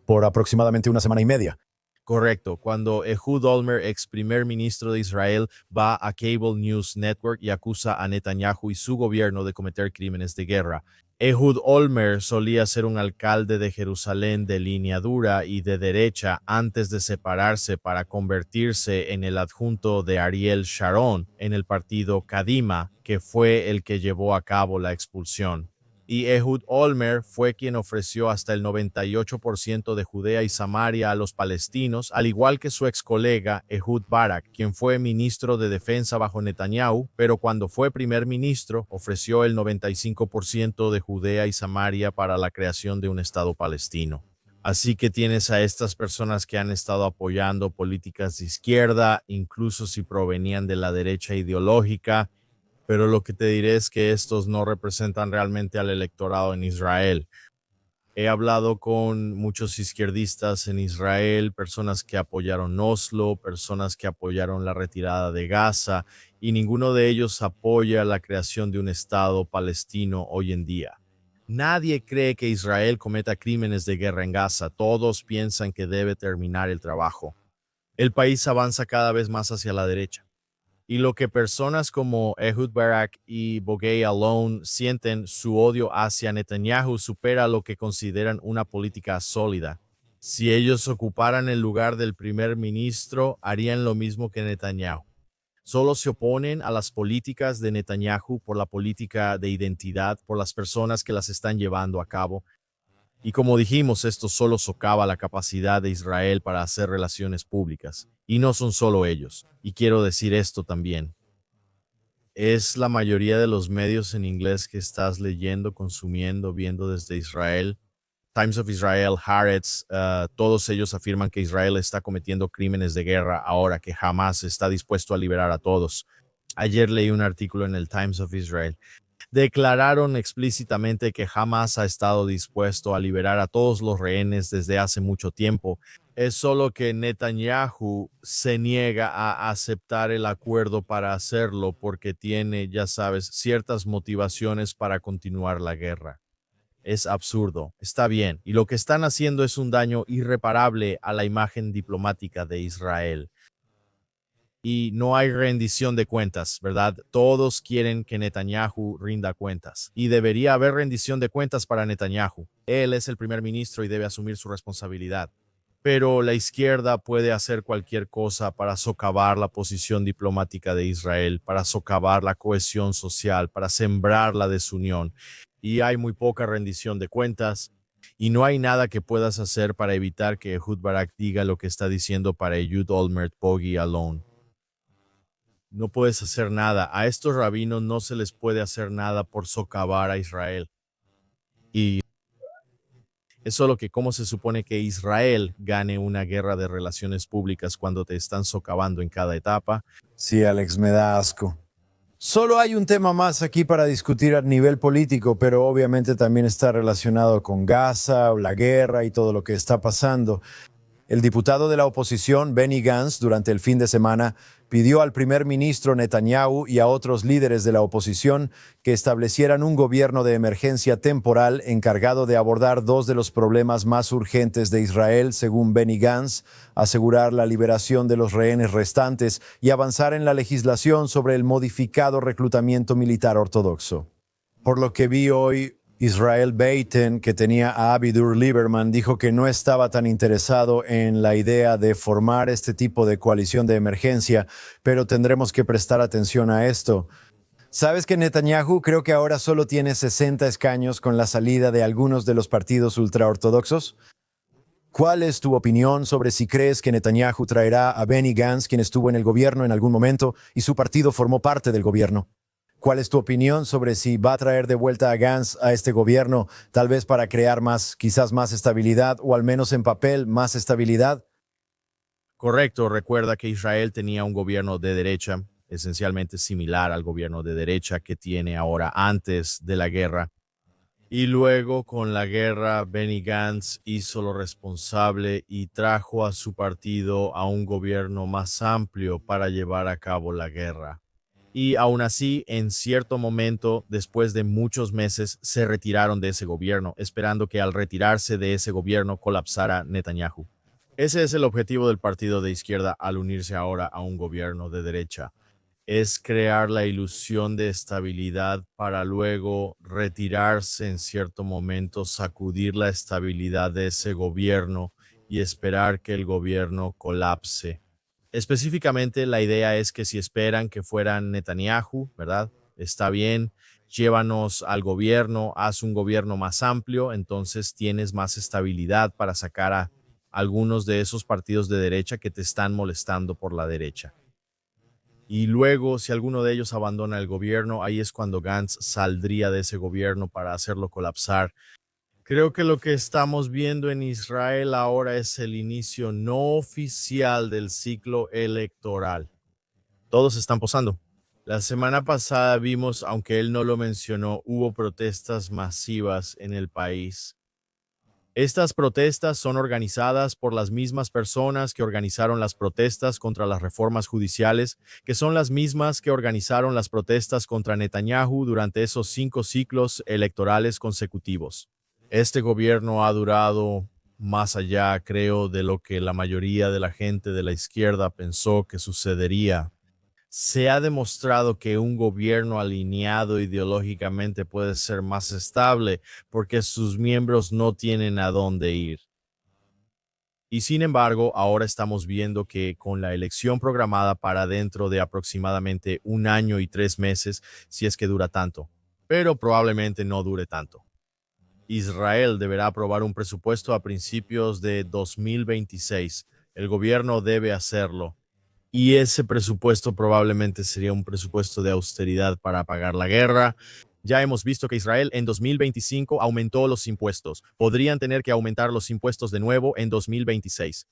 Por aproximadamente una semana y media. Correcto. Cuando Ehud Olmert, ex primer ministro de Israel, va a Cable News Network y acusa a Netanyahu y su gobierno de cometer crímenes de guerra. Ehud Olmert solía ser un alcalde de Jerusalén de línea dura y de derecha antes de separarse para convertirse en el adjunto de Ariel Sharon en el partido Kadima, que fue el que llevó a cabo la expulsión. Y Ehud Olmert fue quien ofreció hasta el 98% de Judea y Samaria a los palestinos, al igual que su ex colega Ehud Barak, quien fue ministro de Defensa bajo Netanyahu, pero cuando fue primer ministro ofreció el 95% de Judea y Samaria para la creación de un Estado palestino. Así que tienes a estas personas que han estado apoyando políticas de izquierda, incluso si provenían de la derecha ideológica, pero lo que te diré es que estos no representan realmente al electorado en Israel. He hablado con muchos izquierdistas en Israel, personas que apoyaron Oslo, personas que apoyaron la retirada de Gaza, y ninguno de ellos apoya la creación de un Estado palestino hoy en día. Nadie cree que Israel cometa crímenes de guerra en Gaza. Todos piensan que debe terminar el trabajo. El país avanza cada vez más hacia la derecha. Y lo que personas como Ehud Barak y Bogey Alon sienten, su odio hacia Netanyahu supera lo que consideran una política sólida. Si ellos ocuparan el lugar del primer ministro, harían lo mismo que Netanyahu. Solo se oponen a las políticas de Netanyahu por la política de identidad, por las personas que las están llevando a cabo. Y como dijimos, esto solo socava la capacidad de Israel para hacer relaciones públicas. Y no son solo ellos. Y quiero decir esto también. Es la mayoría de los medios en inglés que estás leyendo, consumiendo, viendo desde Israel. Times of Israel, Haaretz, todos ellos afirman que Israel está cometiendo crímenes de guerra ahora que Hamas está dispuesto a liberar a todos. Ayer leí un artículo en el Times of Israel. Declararon explícitamente que Hamas ha estado dispuesto a liberar a todos los rehenes desde hace mucho tiempo. Es solo que Netanyahu se niega a aceptar el acuerdo para hacerlo porque tiene, ya sabes, ciertas motivaciones para continuar la guerra. Es absurdo, está bien, y lo que están haciendo es un daño irreparable a la imagen diplomática de Israel. Y no hay rendición de cuentas, ¿verdad? Todos quieren que Netanyahu rinda cuentas. Y debería haber rendición de cuentas para Netanyahu. Él es el primer ministro y debe asumir su responsabilidad. Pero la izquierda puede hacer cualquier cosa para socavar la posición diplomática de Israel, para socavar la cohesión social, para sembrar la desunión. Y hay muy poca rendición de cuentas. Y no hay nada que puedas hacer para evitar que Ehud Barak diga lo que está diciendo para Ehud Olmert, Bogey Alon. No puedes hacer nada. A estos rabinos no se les puede hacer nada por socavar a Israel. Y es solo que cómo se supone que Israel gane una guerra de relaciones públicas cuando te están socavando en cada etapa. Sí, Alex, me da asco. Solo hay un tema más aquí para discutir a nivel político, pero obviamente también está relacionado con Gaza, la guerra y todo lo que está pasando. El diputado de la oposición, Benny Gantz, durante el fin de semana, pidió al primer ministro Netanyahu y a otros líderes de la oposición que establecieran un gobierno de emergencia temporal encargado de abordar dos de los problemas más urgentes de Israel, según Benny Gantz, asegurar la liberación de los rehenes restantes y avanzar en la legislación sobre el modificado reclutamiento militar ortodoxo. Por lo que vi hoy, Israel Beiten, que tenía a Avigdor Lieberman, dijo que no estaba tan interesado en la idea de formar este tipo de coalición de emergencia, pero tendremos que prestar atención a esto. ¿Sabes que Netanyahu creo que ahora solo tiene 60 escaños con la salida de algunos de los partidos ultraortodoxos? ¿Cuál es tu opinión sobre si crees que Netanyahu traerá a Benny Gantz, quien estuvo en el gobierno en algún momento y su partido formó parte del gobierno? ¿Cuál es tu opinión sobre si va a traer de vuelta a Gantz a este gobierno, tal vez para crear quizás más estabilidad o al menos en papel más estabilidad? Correcto, recuerda que Israel tenía un gobierno de derecha, esencialmente similar al gobierno de derecha que tiene ahora antes de la guerra. Y luego con la guerra, Benny Gantz hizo lo responsable y trajo a su partido a un gobierno más amplio para llevar a cabo la guerra. Y aún así, en cierto momento, después de muchos meses, se retiraron de ese gobierno, esperando que al retirarse de ese gobierno colapsara Netanyahu. Ese es el objetivo del partido de izquierda al unirse ahora a un gobierno de derecha. Es crear la ilusión de estabilidad para luego retirarse en cierto momento, sacudir la estabilidad de ese gobierno y esperar que el gobierno colapse. Específicamente, la idea es que si esperan que fuera Netanyahu, ¿verdad? Está bien, llévanos al gobierno, haz un gobierno más amplio, entonces tienes más estabilidad para sacar a algunos de esos partidos de derecha que te están molestando por la derecha. Y luego, si alguno de ellos abandona el gobierno, ahí es cuando Gantz saldría de ese gobierno para hacerlo colapsar. Creo que lo que estamos viendo en Israel ahora es el inicio no oficial del ciclo electoral. Todos están posando. La semana pasada vimos, aunque él no lo mencionó, hubo protestas masivas en el país. Estas protestas son organizadas por las mismas personas que organizaron las protestas contra las reformas judiciales, que son las mismas que organizaron las protestas contra Netanyahu durante esos 5 ciclos electorales consecutivos. Este gobierno ha durado más allá, creo, de lo que la mayoría de la gente de la izquierda pensó que sucedería. Se ha demostrado que un gobierno alineado ideológicamente puede ser más estable porque sus miembros no tienen a dónde ir. Y sin embargo, ahora estamos viendo que con la elección programada para dentro de aproximadamente 1 año y 3 meses, si es que dura tanto, pero probablemente no dure tanto. Israel deberá aprobar un presupuesto a principios de 2026. El gobierno debe hacerlo. Y ese presupuesto probablemente sería un presupuesto de austeridad para pagar la guerra. Ya hemos visto que Israel en 2025 aumentó los impuestos. Podrían tener que aumentar los impuestos de nuevo en 2026.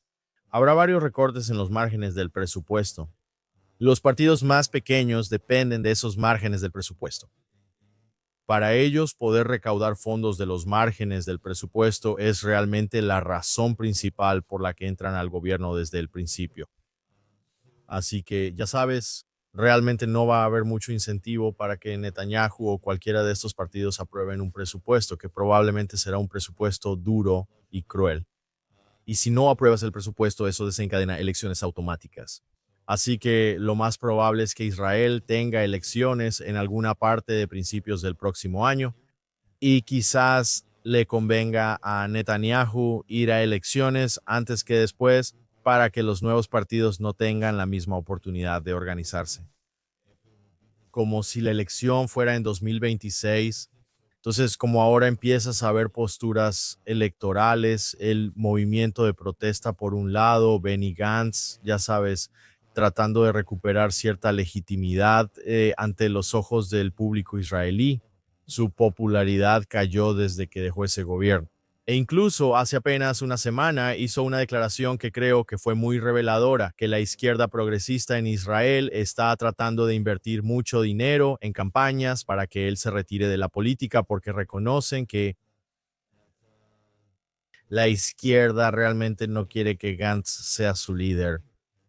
Habrá varios recortes en los márgenes del presupuesto. Los partidos más pequeños dependen de esos márgenes del presupuesto. Para ellos, poder recaudar fondos de los márgenes del presupuesto es realmente la razón principal por la que entran al gobierno desde el principio. Así que ya sabes, realmente no va a haber mucho incentivo para que Netanyahu o cualquiera de estos partidos aprueben un presupuesto, que probablemente será un presupuesto duro y cruel. Y si no apruebas el presupuesto, eso desencadena elecciones automáticas. Así que lo más probable es que Israel tenga elecciones en alguna parte de principios del próximo año y quizás le convenga a Netanyahu ir a elecciones antes que después para que los nuevos partidos no tengan la misma oportunidad de organizarse. Como si la elección fuera en 2026. Entonces, como ahora empiezas a ver posturas electorales, el movimiento de protesta por un lado, Benny Gantz, ya sabes, tratando de recuperar cierta legitimidad ante los ojos del público israelí. Su popularidad cayó desde que dejó ese gobierno. E incluso hace apenas una semana hizo una declaración que creo que fue muy reveladora, que la izquierda progresista en Israel está tratando de invertir mucho dinero en campañas para que él se retire de la política porque reconocen que la izquierda realmente no quiere que Gantz sea su líder.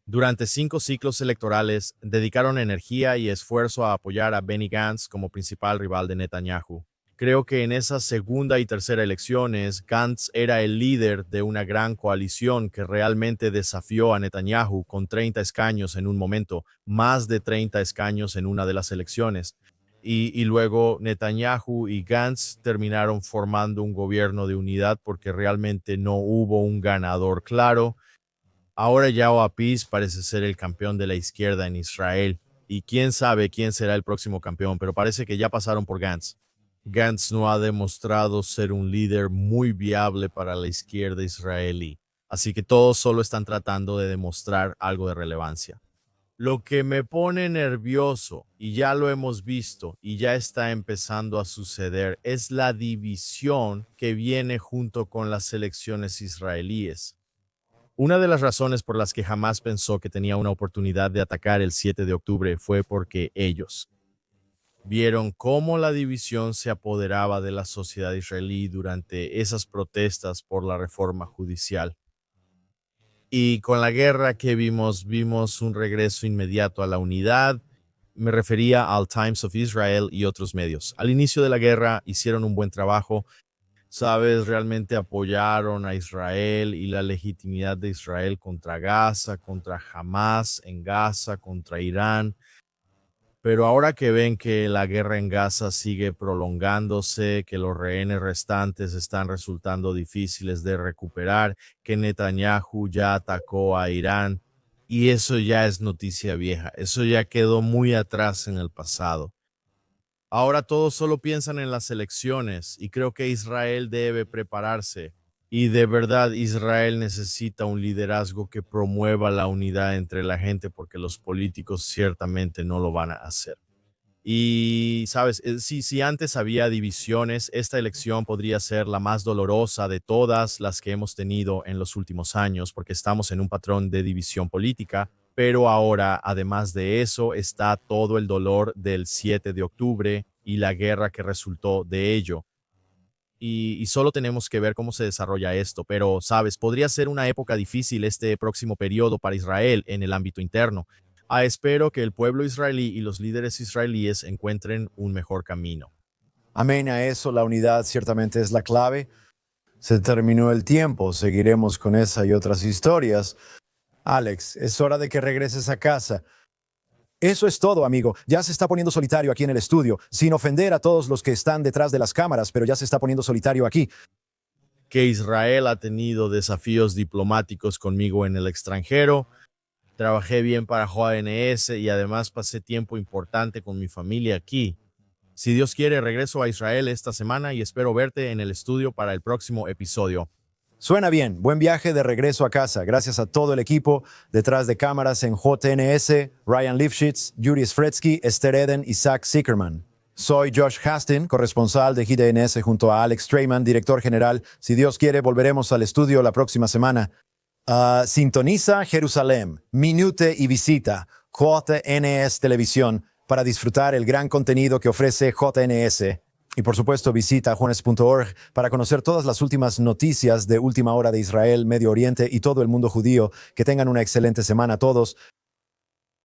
Durante 5 ciclos electorales, dedicaron energía y esfuerzo a apoyar a Benny Gantz como principal rival de Netanyahu. Creo que en esa segunda y tercera elecciones, Gantz era el líder de una gran coalición que realmente desafió a Netanyahu con 30 escaños en un momento, más de 30 escaños en una de las elecciones. Y luego Netanyahu y Gantz terminaron formando un gobierno de unidad porque realmente no hubo un ganador claro. Ahora Yao Apis parece ser el campeón de la izquierda en Israel. Y quién sabe quién será el próximo campeón, pero parece que ya pasaron por Gantz. Gantz no ha demostrado ser un líder muy viable para la izquierda israelí, así que todos solo están tratando de demostrar algo de relevancia. Lo que me pone nervioso, y ya lo hemos visto y ya está empezando a suceder, es la división que viene junto con las elecciones israelíes. Una de las razones por las que jamás pensó que tenía una oportunidad de atacar el 7 de octubre fue porque ellos, vieron cómo la división se apoderaba de la sociedad israelí durante esas protestas por la reforma judicial. Y con la guerra que vimos un regreso inmediato a la unidad. Me refería al Times of Israel y otros medios. Al inicio de la guerra hicieron un buen trabajo, ¿sabes? Realmente apoyaron a Israel y la legitimidad de Israel contra Gaza, contra Hamas en Gaza, contra Irán. Pero ahora que ven que la guerra en Gaza sigue prolongándose, que los rehenes restantes están resultando difíciles de recuperar, que Netanyahu ya atacó a Irán, y eso ya es noticia vieja, eso ya quedó muy atrás en el pasado. Ahora todos solo piensan en las elecciones y creo que Israel debe prepararse. Y de verdad Israel necesita un liderazgo que promueva la unidad entre la gente porque los políticos ciertamente no lo van a hacer. Y, sabes, si antes había divisiones, esta elección podría ser la más dolorosa de todas las que hemos tenido en los últimos años, porque estamos en un patrón de división política, pero ahora, además de eso, está todo el dolor del 7 de octubre y la guerra que resultó de ello. Y solo tenemos que ver cómo se desarrolla esto, pero, sabes, podría ser una época difícil este próximo periodo para Israel en el ámbito interno. Espero que el pueblo israelí y los líderes israelíes encuentren un mejor camino. Amén a eso, la unidad ciertamente es la clave. Se terminó el tiempo, seguiremos con esa y otras historias. Alex, es hora de que regreses a casa. Eso es todo, amigo. Ya se está poniendo solitario aquí en el estudio, sin ofender a todos los que están detrás de las cámaras, pero ya se está poniendo solitario aquí. Que Israel ha tenido desafíos diplomáticos conmigo en el extranjero. Trabajé bien para JNS y además pasé tiempo importante con mi familia aquí. Si Dios quiere, regreso a Israel esta semana y espero verte en el estudio para el próximo episodio. Suena bien. Buen viaje de regreso a casa. Gracias a todo el equipo detrás de cámaras en JNS, Ryan Lifshitz, Yuri Sfretsky, Esther Eden y Zach Sickerman. Soy Josh Hastin, corresponsal de JNS junto a Alex Treyman, director general. Si Dios quiere, volveremos al estudio la próxima semana. Sintoniza Jerusalén, minute y visita JNS Televisión para disfrutar el gran contenido que ofrece JNS. Y por supuesto visita juanes.org para conocer todas las últimas noticias de última hora de Israel, Medio Oriente y todo el mundo judío. Que tengan una excelente semana todos.